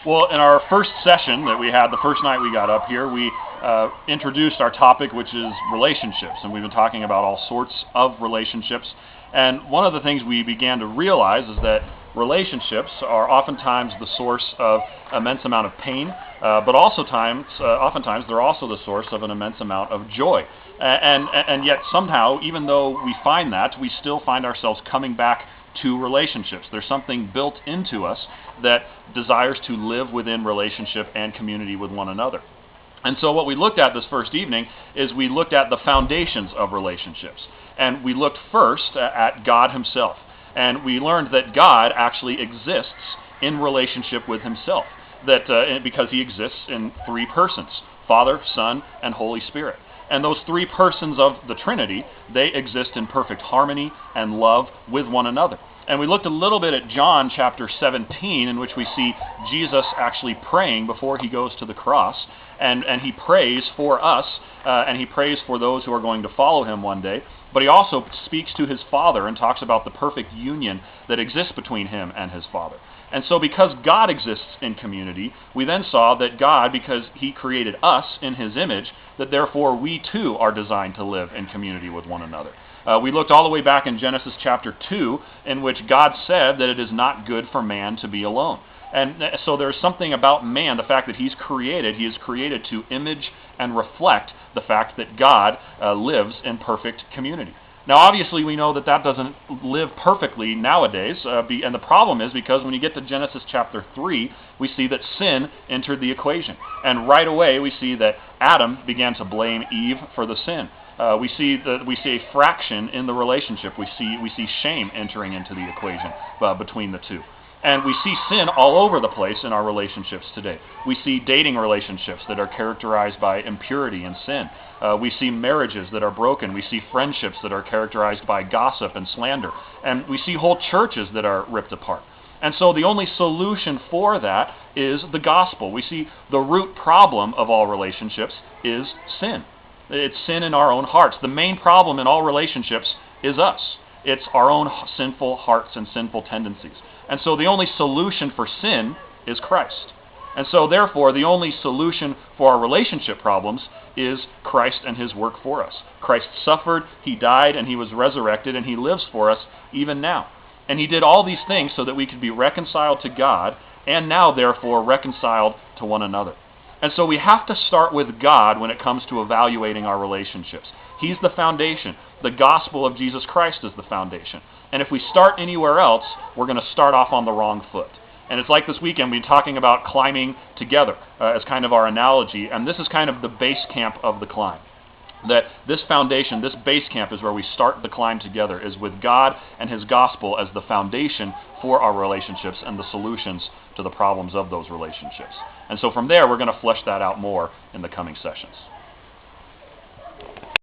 Well, in our first session that we had, the first night we got up here, we introduced our topic, which is relationships, and we've been talking about all sorts of relationships. And one of the things we began to realize is that relationships are oftentimes the source of immense amount of pain, but oftentimes they're also the source of an immense amount of joy. And yet somehow, even though we find that, we still find ourselves coming back to relationships. There's something built into us that desires to live within relationship and community with one another. And so what we looked at this first evening is we looked at the foundations of relationships. And we looked first at God himself. And we learned that God actually exists in relationship with himself, because he exists in three persons: Father, Son, and Holy Spirit. And those three persons of the Trinity, they exist in perfect harmony and love with one another. And we looked a little bit at John chapter 17, in which we see Jesus actually praying before he goes to the cross. And he prays for us, and he prays for those who are going to follow him one day. But he also speaks to his Father and talks about the perfect union that exists between him and his Father. And so because God exists in community, we then saw that God, because he created us in his image, that therefore we too are designed to live in community with one another. We looked all the way back in Genesis chapter 2, in which God said that it is not good for man to be alone. And so there's something about man, the fact that he is created to image and reflect the fact that God lives in perfect community. Now, obviously, we know that doesn't live perfectly nowadays, and the problem is because when you get to Genesis chapter 3, we see that sin entered the equation. And right away, we see that Adam began to blame Eve for the sin. We see a fraction in the relationship. We see shame entering into the equation between the two. And we see sin all over the place in our relationships today. We see dating relationships that are characterized by impurity and sin. We see marriages that are broken. We see friendships that are characterized by gossip and slander. And we see whole churches that are ripped apart. And so the only solution for that is the gospel. We see the root problem of all relationships is sin. It's sin in our own hearts. The main problem in all relationships is us. It's our own sinful hearts and sinful tendencies. And so the only solution for sin is Christ. And so therefore, the only solution for our relationship problems is Christ and his work for us. Christ suffered, he died, and he was resurrected, and he lives for us even now. And he did all these things so that we could be reconciled to God, and now therefore reconciled to one another. And so we have to start with God when it comes to evaluating our relationships. He's the foundation. The gospel of Jesus Christ is the foundation. And if we start anywhere else, we're going to start off on the wrong foot. And it's like this weekend, we've been talking about climbing together as kind of our analogy, and this is kind of the base camp of the climb. That this foundation, this base camp is where we start the climb together, is with God and his gospel as the foundation for our relationships and the solutions to the problems of those relationships. And so from there, we're going to flesh that out more in the coming sessions.